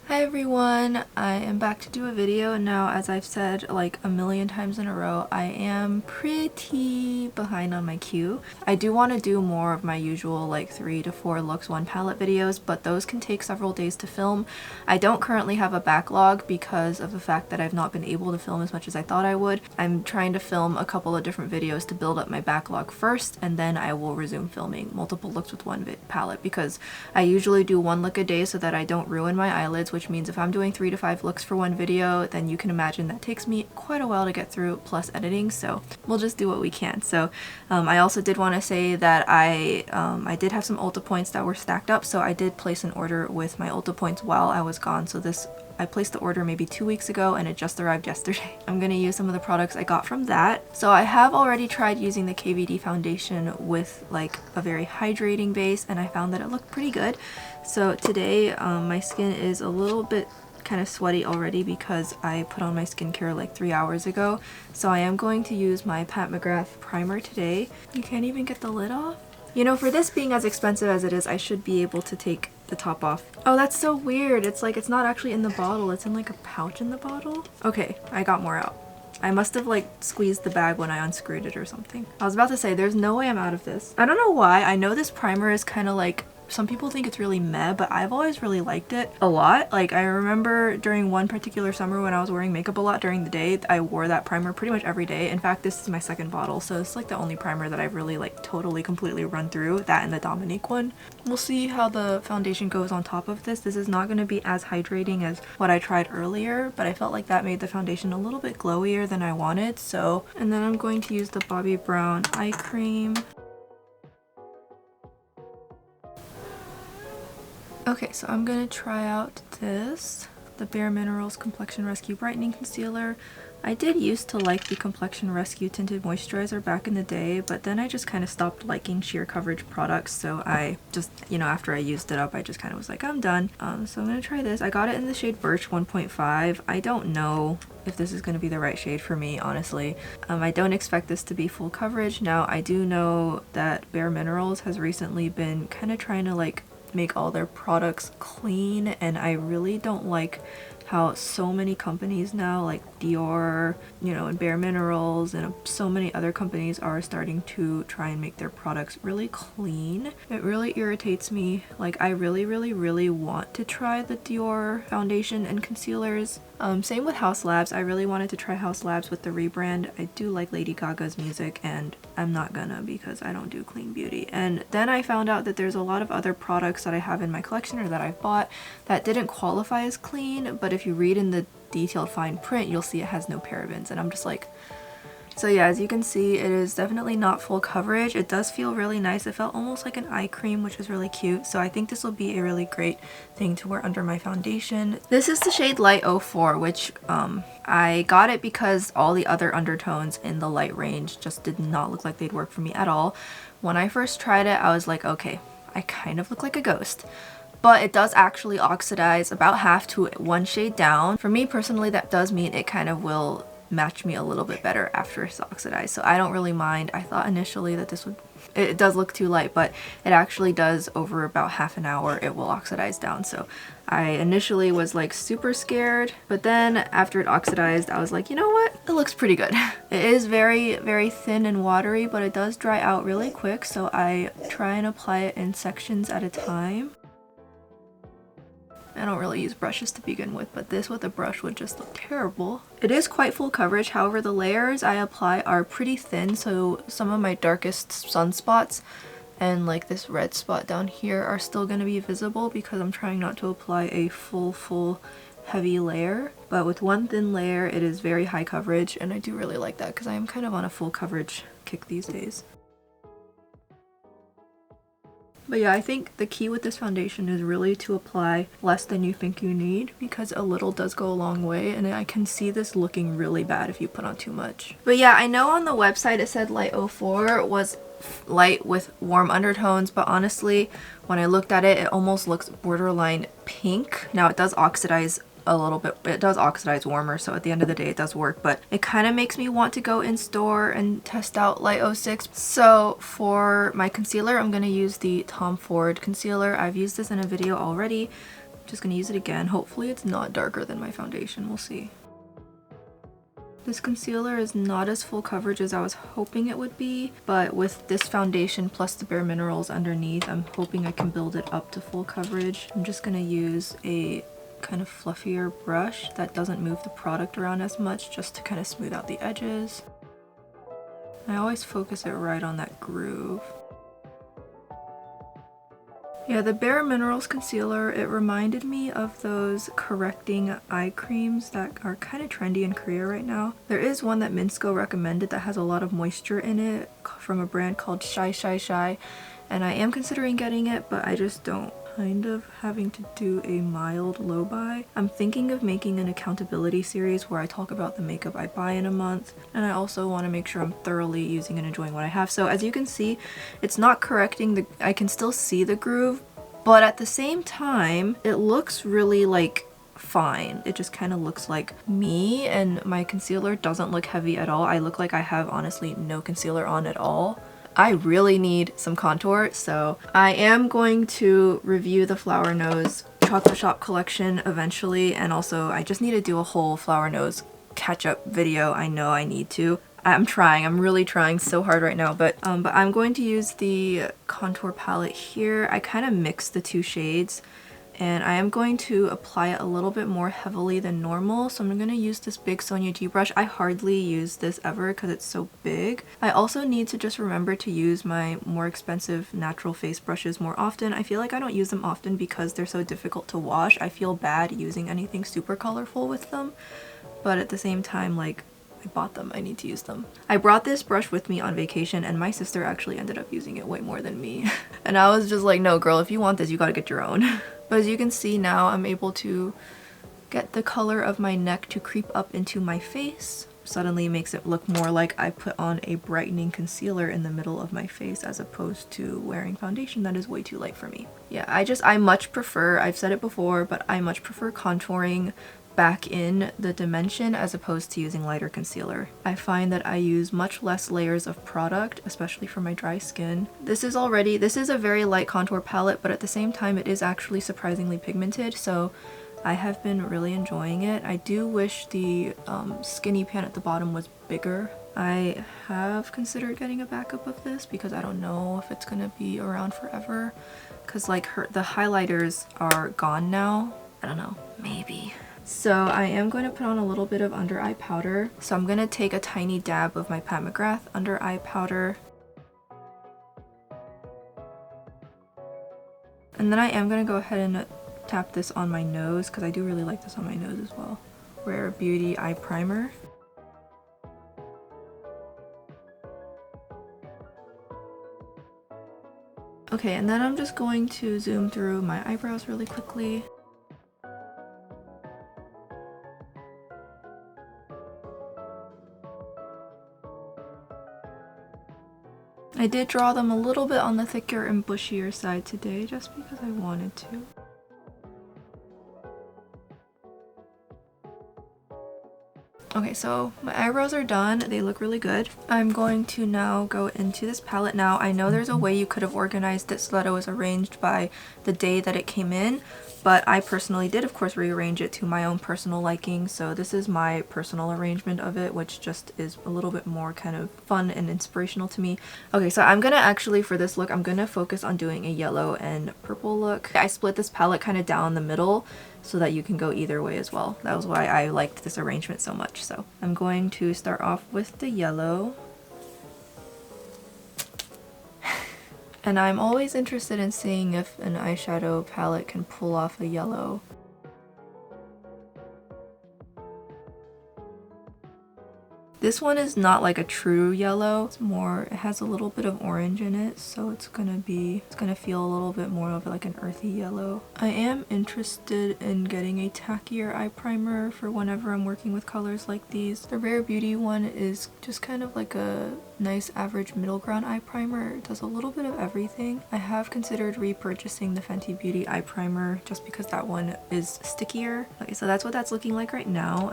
Hi everyone, I am back to do a video, and now, as I've said like a million times in a row, I am pretty behind on my queue. I do want to do more of my usual like 3 to 4 looks one palette videos, but those can take several days to film. I don't currently have a backlog because of the fact that I've not been able to film as much as I thought I would. I'm trying to film a couple of different videos to build up my backlog first, and then I will resume filming multiple looks with one palette, because I usually do one look a day so that I don't ruin my eyelids, which means if I'm doing 3 to 5 looks for one video, then you can imagine that takes me quite a while to get through, plus editing, so we'll just do what we can. So I also did want to say that I did have some Ulta points that were stacked up, so I did place an order with my Ulta points while I was gone. So I placed the order maybe 2 weeks ago and it just arrived yesterday. I'm gonna use some of the products I got from that. So I have already tried using the KVD foundation with like a very hydrating base, and I found that it looked pretty good. So today my skin is a little bit kind of sweaty already because I put on my skincare like 3 hours ago. So I am going to use my Pat McGrath primer today. You can't even get the lid off? You know, for this being as expensive as it is, I should be able to take the top off. Oh, that's so weird. It's like it's not actually in the bottle. It's in like a pouch in the bottle. Okay, I got more out. I must have like squeezed the bag when I unscrewed it or something. I was about to say, there's no way I'm out of this. I don't know why. I know this primer is kind of like, some people think it's really meh, but I've always really liked it a lot. Like, I remember during one particular summer when I was wearing makeup a lot during the day, I wore that primer pretty much every day. In fact, this is my second bottle, so it's like the only primer that I've really like totally completely run through, that and the Dominique one. We'll see how the foundation goes on top of this. This is not going to be as hydrating as what I tried earlier, but I felt like that made the foundation a little bit glowier than I wanted. So, and then I'm going to use the Bobbi Brown eye cream. Okay, so I'm gonna try out this, the BAREMINERALS Complexion Rescue Brightening Concealer. I did used to like the Complexion Rescue Tinted Moisturizer back in the day, but then I just kind of stopped liking sheer coverage products, so I just, you know, after I used it up, I just kind of was like, I'm done. So I'm gonna try this. I got it in the shade Birch 1.5. I don't know if this is going to be the right shade for me, honestly. I don't expect this to be full coverage. Now, I do know that BAREMINERALS has recently been kind of trying to like make all their products clean, and I really don't like how so many companies now, like Dior, you know, and BAREMINERALS and so many other companies are starting to try and make their products really clean. It really irritates me. Like, I really want to try the Dior foundation and concealers. Same with Haus Labs. I really wanted to try Haus Labs with the rebrand. I do like Lady Gaga's music, and I'm not gonna because I don't do clean beauty. And then I found out that there's a lot of other products that I have in my collection or that I've bought that didn't qualify as clean, but if you read in the detailed fine print, you'll see it has no parabens, and I'm just like... So yeah, as you can see, it is definitely not full coverage. It does feel really nice. It felt almost like an eye cream, which is really cute. So I think this will be a really great thing to wear under my foundation. This is the shade Light 04, which I got it because all the other undertones in the light range just did not look like they'd work for me at all. When I first tried it, I was like, okay, I kind of look like a ghost. But it does actually oxidize about half to one shade down. For me personally, that does mean it kind of will match me a little bit better after it's oxidized, so I don't really mind. I thought initially that this would, it does look too light, but it actually does. Over about half an hour it will oxidize down, so I initially was like super scared, but then after it oxidized I was like, you know what, it looks pretty good. It is very thin and watery, but it does dry out really quick, so I try and apply it in sections at a time. I don't really use brushes to begin with, but this with a brush would just look terrible. It is quite full coverage, however the layers I apply are pretty thin, so some of my darkest sunspots and like this red spot down here are still going to be visible because I'm trying not to apply a full heavy layer. But with one thin layer it is very high coverage, and I do really like that because I am kind of on a full coverage kick these days. But yeah, I think the key with this foundation is really to apply less than you think you need, because a little does go a long way, and I can see this looking really bad if you put on too much. But yeah, I know on the website it said Light 04 was light with warm undertones, but honestly, when I looked at it, it almost looks borderline pink. Now it does oxidize a little bit, it does oxidize warmer, so at the end of the day it does work, but it kind of makes me want to go in store and test out Light 06. So for my concealer, I'm going to use the Tom Ford concealer. I've used this in a video already, Just gonna use it again. Hopefully it's not darker than my foundation. We'll see. This concealer is not as full coverage as I was hoping it would be, but with this foundation plus the Bare Minerals underneath, I'm hoping I can build it up to full coverage. I'm just gonna use a kind of fluffier brush that doesn't move the product around as much, just to kind of smooth out the edges. I always focus it right on that groove. Yeah, the Bare Minerals concealer, it reminded me of those correcting eye creams that are kind of trendy in Korea right now. There is one that Minsko recommended that has a lot of moisture in it from a brand called SHISEIDO, and I am considering getting it, but I just don't. Kind of having to do a mild low buy. I'm thinking of making an accountability series where I talk about the makeup I buy in a month, and I also want to make sure I'm thoroughly using and enjoying what I have. So as you can see, it's not correcting the, I can still see the groove, but at the same time, it looks really like fine. It just kind of looks like me, and my concealer doesn't look heavy at all. I look like I have honestly no concealer on at all. I really need some contour, so I am going to review the Flower Nose Chocolate Shop collection eventually, and also I just need to do a whole Flower Nose catch-up video. I know I need to. I'm really trying so hard right now, but I'm going to use the contour palette here. I kind of mixed the two shades, and I am going to apply it a little bit more heavily than normal. So I'm going to use this big Sonia G brush. I hardly use this ever because it's so big. I also need to just remember to use my more expensive natural face brushes more often. I feel like I don't use them often because they're so difficult to wash. I feel bad using anything super colorful with them, but at the same time, like, I bought them, I need to use them. I brought this brush with me on vacation, and my sister actually ended up using it way more than me. And I was just like, no girl, if you want this, you gotta get your own. But as you can see now, I'm able to get the color of my neck to creep up into my face. Suddenly makes it look more like I put on a brightening concealer in the middle of my face as opposed to wearing foundation that is way too light for me. Yeah, I much prefer, I've said it before, but I much prefer contouring back in the dimension as opposed to using lighter concealer. I find that I use much less layers of product, especially for my dry skin. This is a very light contour palette, but at the same time it is actually surprisingly pigmented, so I have been really enjoying it. I do wish the skinny pan at the bottom was bigger. I have considered getting a backup of this because I don't know if it's gonna be around forever, because like the highlighters are gone now. I don't know, maybe. So I am going to put on a little bit of under eye powder. So I'm going to take a tiny dab of my Pat McGrath under eye powder. And then I am going to go ahead and tap this on my nose because I do really like this on my nose as well. Rare Beauty Eye Primer. Okay, and then I'm just going to zoom through my eyebrows really quickly. I did draw them a little bit on the thicker and bushier side today just because I wanted to. Okay, so my eyebrows are done. They look really good. I'm going to now go into this palette. Now, I know there's a way you could have organized it so that it was arranged by the day that it came in, but I personally did, of course, rearrange it to my own personal liking. So this is my personal arrangement of it, which just is a little bit more kind of fun and inspirational to me. Okay, so I'm gonna actually, for this look, I'm gonna focus on doing a yellow and purple look. I split this palette kind of down the middle so that you can go either way as well. That was why I liked this arrangement so much. So I'm going to start off with the yellow. And I'm always interested in seeing if an eyeshadow palette can pull off a yellow. This one is not like a true yellow. It's more, it has a little bit of orange in it, so it's gonna feel a little bit more of like an earthy yellow. I am interested in getting a tackier eye primer for whenever I'm working with colors like these. The Rare Beauty one is just kind of like a nice average middle ground eye primer. It does a little bit of everything. I have considered repurchasing the Fenty Beauty eye primer just because that one is stickier. Okay, so that's what that's looking like right now.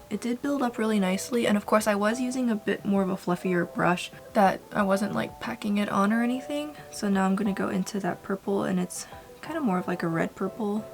It did build up really nicely, and of course I was using a bit more of a fluffier brush that I wasn't like packing it on or anything. So now I'm gonna go into that purple, and it's kind of more of like a red purple.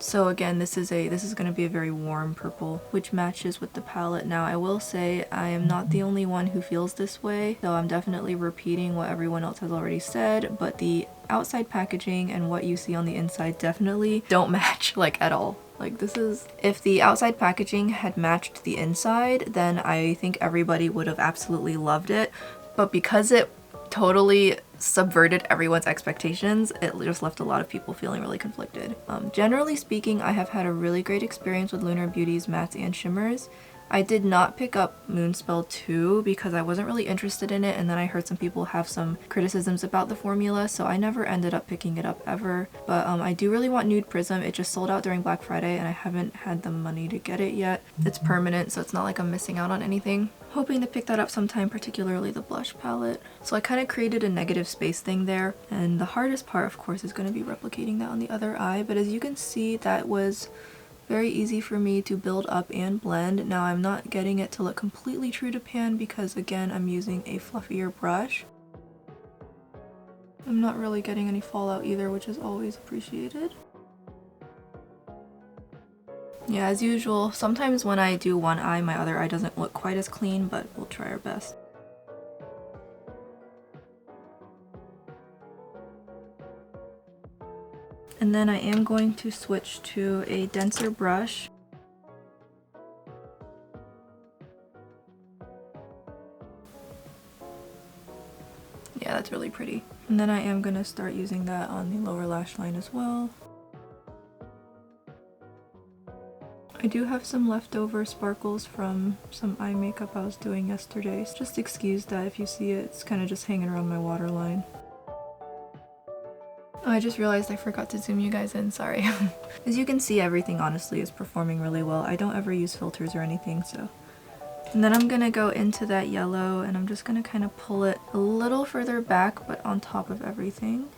So again, this is going to be a very warm purple, which matches with the palette. Now I will say I am not the only one who feels this way, so I'm definitely repeating what everyone else has already said, but the outside packaging and what you see on the inside definitely don't match, like, at all. Like, this is, if the outside packaging had matched the inside, then I think everybody would have absolutely loved it, but because it totally subverted everyone's expectations, it just left a lot of people feeling really conflicted. Generally speaking, I have had a really great experience with Lunar Beauty's mattes and shimmers. I did not pick up Moonspell 2 because I wasn't really interested in it, and then I heard some people have some criticisms about the formula, so I never ended up picking it up ever. But I do really want Nude Prism. It just sold out during Black Friday and I haven't had the money to get it yet. It's permanent, so it's not like I'm missing out on anything. Hoping to pick that up sometime, particularly the blush palette. So I kind of created a negative space thing there, and the hardest part of course is going to be replicating that on the other eye, but as you can see, that was very easy for me to build up and blend. Now I'm not getting it to look completely true to pan because again I'm using a fluffier brush. I'm not really getting any fallout either, which is always appreciated. Yeah, as usual, sometimes when I do one eye, my other eye doesn't look quite as clean, but we'll try our best. And then I am going to switch to a denser brush. Yeah, that's really pretty. And then I am going to start using that on the lower lash line as well. I do have some leftover sparkles from some eye makeup I was doing yesterday, so just excuse that if you see it, it's kind of just hanging around my waterline. Oh, I just realized I forgot to zoom you guys in, sorry. As you can see, everything honestly is performing really well. I don't ever use filters or anything, so. And then I'm gonna go into that yellow and I'm just gonna kind of pull it a little further back, but on top of everything.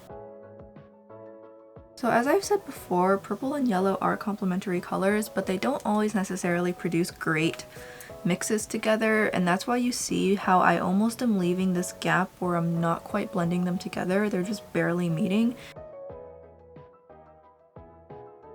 So as I've said before, purple and yellow are complementary colors, but they don't always necessarily produce great mixes together, and that's why you see how I almost am leaving this gap where I'm not quite blending them together. They're just barely meeting.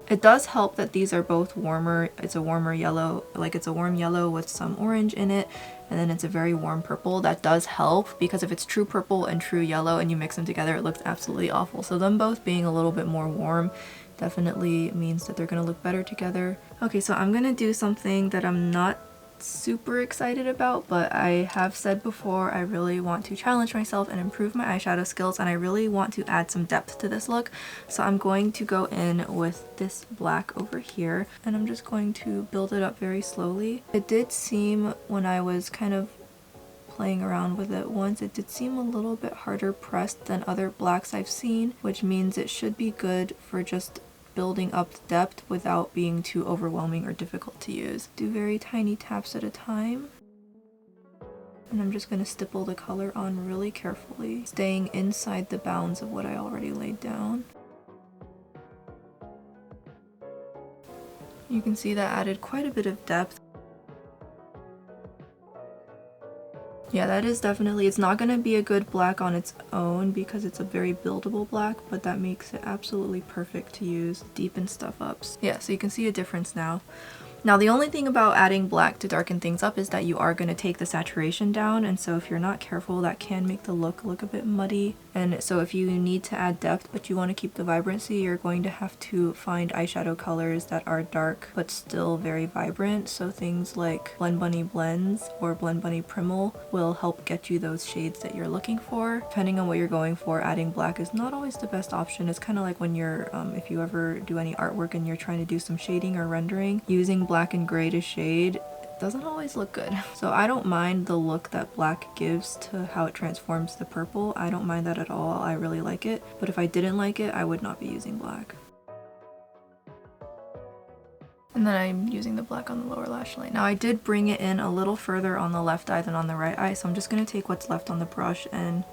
It does help that these are both warmer. It's a warmer yellow, like it's a warm yellow with some orange in it, and then it's a very warm purple. That does help, because if it's true purple and true yellow and you mix them together, it looks absolutely awful. So them both being a little bit more warm definitely means that they're gonna look better together. Okay, so I'm gonna do something that I'm not super excited about, but I have said before I really want to challenge myself and improve my eyeshadow skills, and I really want to add some depth to this look. So I'm going to go in with this black over here and I'm just going to build it up very slowly. It did seem, when I was kind of playing around with it once, it did seem a little bit harder pressed than other blacks I've seen, which means it should be good for just building up the depth without being too overwhelming or difficult to use. Do very tiny taps at a time. And I'm just going to stipple the color on really carefully, staying inside the bounds of what I already laid down. You can see that added quite a bit of depth. Yeah, that is definitely, it's not going to be a good black on its own because it's a very buildable black, but that makes it absolutely perfect to use deepen stuff up. Yeah, so you can see a difference now. Now the only thing about adding black to darken things up is that you are going to take the saturation down, and so if you're not careful that can make the look a bit muddy. And so if you need to add depth but you want to keep the vibrancy, you're going to have to find eyeshadow colors that are dark but still very vibrant. So things like Blend Bunny Blends or Blend Bunny Primal will help get you those shades that you're looking for. Depending on what you're going for, adding black is not always the best option. It's kind of like when you're, if you ever do any artwork and you're trying to do some shading or rendering, using black and gray to shade doesn't always look good. So I don't mind the look that black gives to how it transforms the purple. I don't mind that at all. I really like it. But if I didn't like it, I would not be using black. And then I'm using the black on the lower lash line. Now I did bring it in a little further on the left eye than on the right eye, so I'm just going to take what's left on the brush and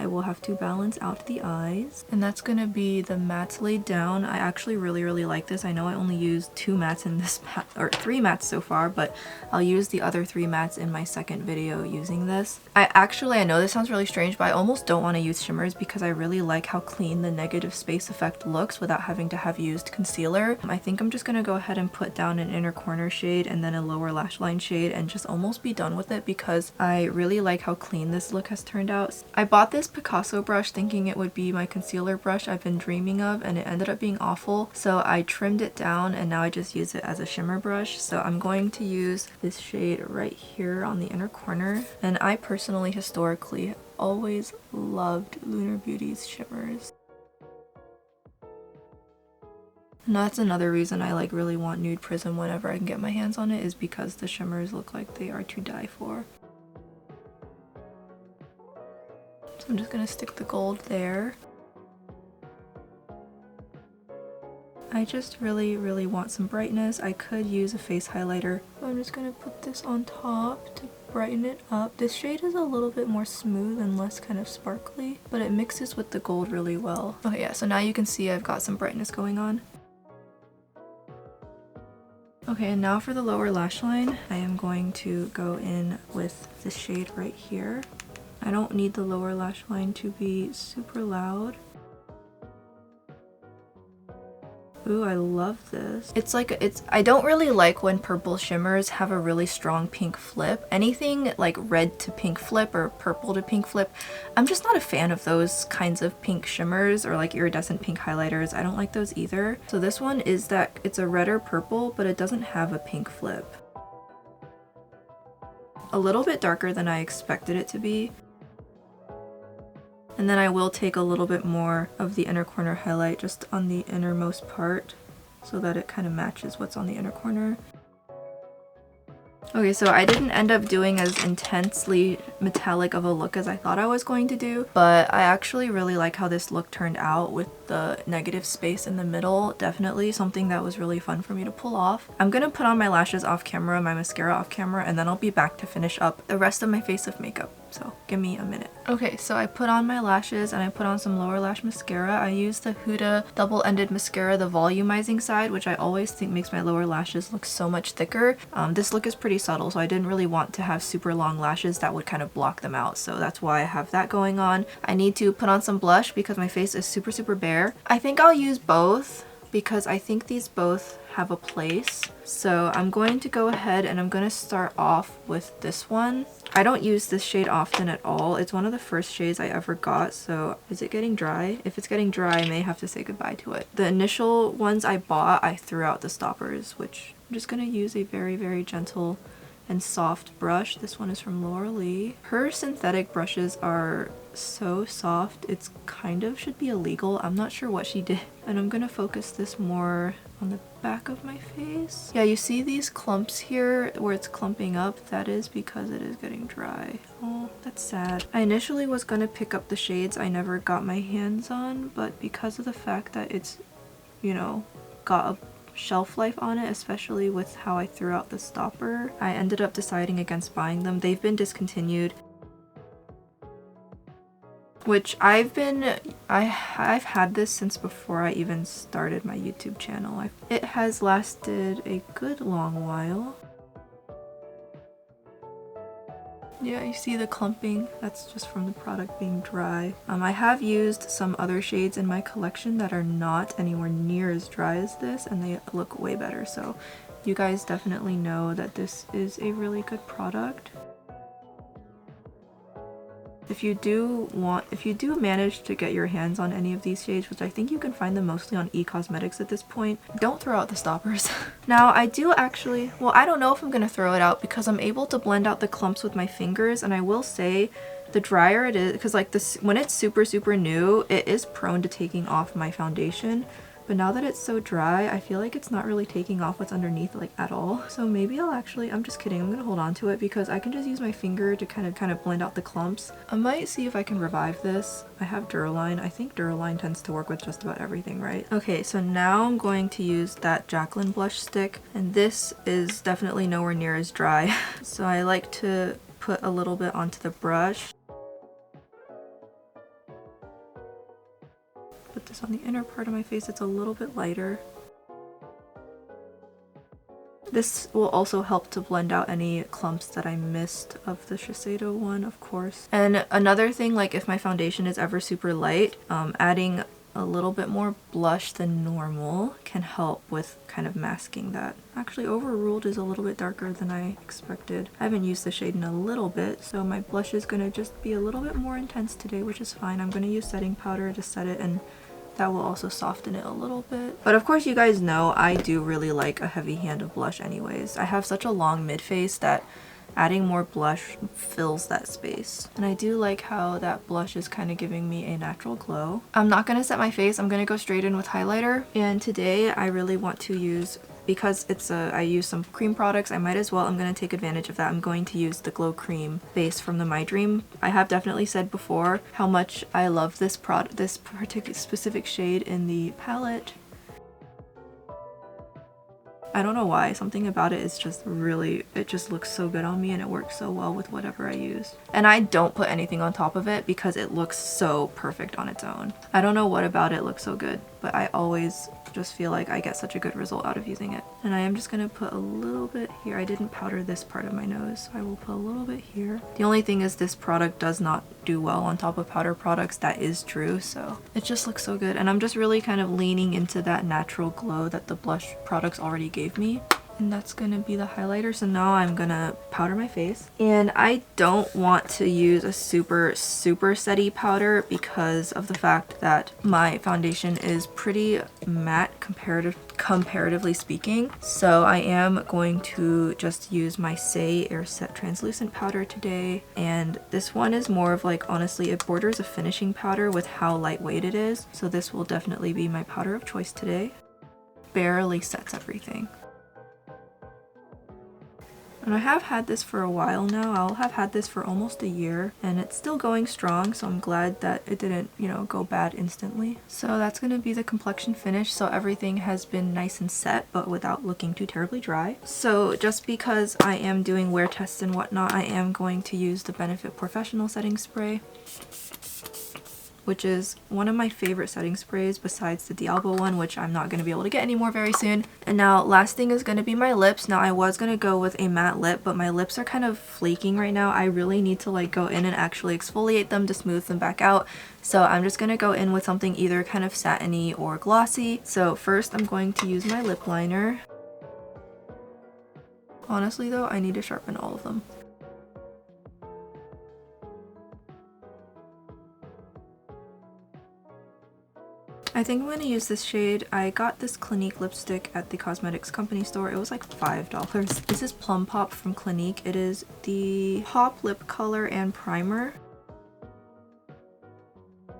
I will have to balance out the eyes. And that's gonna be the mattes laid down. I actually really like this. I know I only used 2 mattes in this or 3 mattes so far, but I'll use the other 3 mattes in my second video using this. I know this sounds really strange, but I almost don't want to use shimmers because I really like how clean the negative space effect looks without having to have used concealer. I think I'm just gonna go ahead and put down an inner corner shade and then a lower lash line shade and just almost be done with it because I really like how clean this look has turned out. I bought this Picasso brush thinking it would be my concealer brush I've been dreaming of, and it ended up being awful, so I trimmed it down and now I just use it as a shimmer brush. So I'm going to use this shade right here on the inner corner, and I personally historically always loved Lunar Beauty's shimmers. And that's another reason I like really want Nude Prism whenever I can get my hands on it, is because the shimmers look like they are to die for. So I'm just gonna stick the gold there. I just really want some brightness. I could use a face highlighter, but I'm just gonna put this on top to brighten it up. This shade is a little bit more smooth and less kind of sparkly, but it mixes with the gold really well. Okay, yeah, so now you can see I've got some brightness going on. Okay, and now for the lower lash line, I am going to go in with this shade right here. I don't need the lower lash line to be super loud. Ooh, I love this. I don't really like when purple shimmers have a really strong pink flip. Anything like red to pink flip or purple to pink flip, I'm just not a fan of those kinds of pink shimmers or like iridescent pink highlighters. I don't like those either. So this one is that it's a redder purple, but it doesn't have a pink flip. A little bit darker than I expected it to be. And then I will take a little bit more of the inner corner highlight just on the innermost part so that it kind of matches what's on the inner corner. Okay, so I didn't end up doing as intensely metallic of a look as I thought I was going to do, but I actually really like how this look turned out with the negative space in the middle. Definitely something that was really fun for me to pull off. I'm gonna put on my lashes off camera, my mascara off camera, and then I'll be back to finish up the rest of my face of makeup. So give me a minute. Okay, so I put on my lashes and I put on some lower lash mascara. I used the Huda double-ended mascara, the volumizing side, which I always think makes my lower lashes look so much thicker. This look is pretty subtle, so I didn't really want to have super long lashes that would kind of block them out, so that's why I have that going on. I need to put on some blush because my face is super bare. I think I'll use both because I think these both have a place. So I'm going to go ahead and I'm going to start off with this one. I don't use this shade often at all. It's one of the first shades I ever got, so is it getting dry? If it's getting dry, I may have to say goodbye to it. The initial ones I bought, I threw out the stoppers, which I'm just going to use a very gentle and soft brush. This one is from Laura Lee. Her synthetic brushes are so soft, it's kind of should be illegal. I'm not sure what she did. And I'm gonna focus this more on the back of my face. Yeah, you see these clumps here where it's clumping up? That is because it is getting dry. Oh, that's sad. I initially was gonna pick up the shades I never got my hands on, but because of the fact that it's, you know, got a shelf life on it, especially with how I threw out the stopper, I ended up deciding against buying them. They've been discontinued. Which I've had this since before I even started my YouTube channel. It has lasted a good long while. Yeah, you see the clumping? That's just from the product being dry. I have used some other shades in my collection that are not anywhere near as dry as this, and they look way better, so you guys definitely know that this is a really good product. If you do manage to get your hands on any of these shades, which I think you can find them mostly on e-cosmetics at this point, don't throw out the stoppers. Now I do actually, well, I don't know if I'm gonna throw it out because I'm able to blend out the clumps with my fingers, and I will say the drier it is, because like this, when it's super new, it is prone to taking off my foundation. But now that it's so dry, I feel like it's not really taking off what's underneath like at all. So maybe I'll actually, I'm just kidding, I'm gonna hold on to it because I can just use my finger to kind of blend out the clumps. I might see if I can revive this. I have Duraline. I think Duraline tends to work with just about everything, right? Okay, so now I'm going to use that JACLYN blush stick, and this is definitely nowhere near as dry. So I like to put a little bit onto the brush. this on the inner part of my face. It's a little bit lighter. This will also help to blend out any clumps that I missed of the Shiseido one, of course. And another thing, like if my foundation is ever super light, adding a little bit more blush than normal can help with kind of masking that. Actually, Overruled is a little bit darker than I expected. I haven't used the shade in a little bit, so my blush is going to just be a little bit more intense today, which is fine. I'm going to use setting powder to set it, and that will also soften it a little bit. But of course, you guys know I do really like a heavy hand of blush anyways. I have such a long mid face that adding more blush fills that space. And I do like how that blush is kind of giving me a natural glow. I'm not going to set my face. I'm going to go straight in with highlighter. And today I really want to use, because I use some cream products, I might as well, I'm going to take advantage of that. I'm going to use the Glow Cream base from the My Dream. I have definitely said before how much I love this particular specific shade in the palette. I don't know why, something about it is just really, it just looks so good on me and it works so well with whatever I use. And I don't put anything on top of it because it looks so perfect on its own. I don't know what about it looks so good, but I always just feel like I get such a good result out of using it. And I am just going to put a little bit here. I didn't powder this part of my nose, so I will put a little bit here. The only thing is this product does not do well on top of powder products. That is true, so it just looks so good. And I'm just really kind of leaning into that natural glow that the blush products already gave me. And that's gonna be the highlighter. So now I'm gonna powder my face. And I don't want to use a super setty powder because of the fact that my foundation is pretty matte comparatively speaking. So I am going to just use my SAIE Airset translucent powder today. And this one is more of like, honestly, it borders a finishing powder with how lightweight it is. So this will definitely be my powder of choice today. Barely sets everything. And I have had this for a while now. I'll have had this for almost a year and it's still going strong, so I'm glad that it didn't, you know, go bad instantly. So that's going to be the complexion finish, so everything has been nice and set but without looking too terribly dry. So just because I am doing wear tests and whatnot, I am going to use the Benefit POREfessional setting spray, which is one of my favorite setting sprays besides the Dialbo one, which I'm not going to be able to get anymore very soon. And now last thing is going to be my lips. Now I was going to go with a matte lip, but my lips are kind of flaking right now. I really need to like go in and actually exfoliate them to smooth them back out. So I'm just going to go in with something either kind of satiny or glossy. So first I'm going to use my lip liner. Honestly though, I need to sharpen all of them. I think I'm going to use this shade. I got this Clinique lipstick at the cosmetics company store. It was like $5. This is Plum Pop from Clinique. It is the Pop lip color and primer.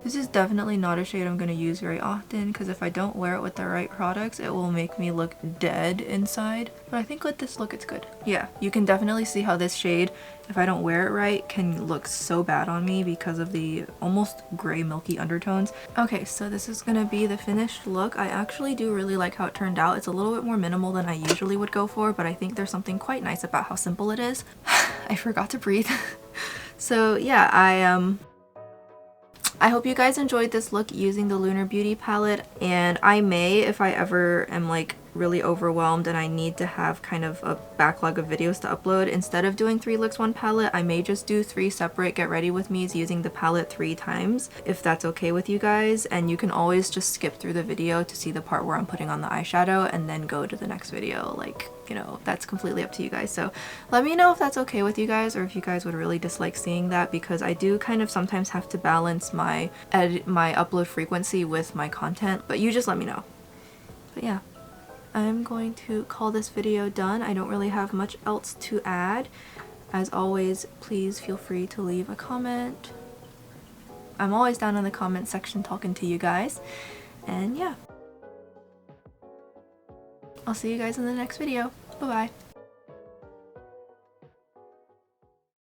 This is definitely not a shade I'm going to use very often because if I don't wear it with the right products, it will make me look dead inside. But I think with this look, it's good. Yeah, you can definitely see how this shade, if I don't wear it right, can look so bad on me because of the almost gray milky undertones. Okay, so this is going to be the finished look. I actually do really like how it turned out. It's a little bit more minimal than I usually would go for, but I think there's something quite nice about how simple it is. I forgot to breathe. So yeah, I hope you guys enjoyed this look using the Lunar Beauty palette, and I may, if I ever am like really overwhelmed and I need to have kind of a backlog of videos to upload, instead of doing 3 looks 1 palette, I may just do 3 separate get ready with me's using the palette 3 times, if that's okay with you guys. And you can always just skip through the video to see the part where I'm putting on the eyeshadow and then go to the next video. Like, you know, that's completely up to you guys. So let me know if that's okay with you guys, or if you guys would really dislike seeing that, because I do kind of sometimes have to balance my upload frequency with my content, but you just let me know. But yeah, I'm going to call this video done. I don't really have much else to add. As always, please feel free to leave a comment. I'm always down in the comment section talking to you guys. And yeah, I'll see you guys in the next video. Bye-bye.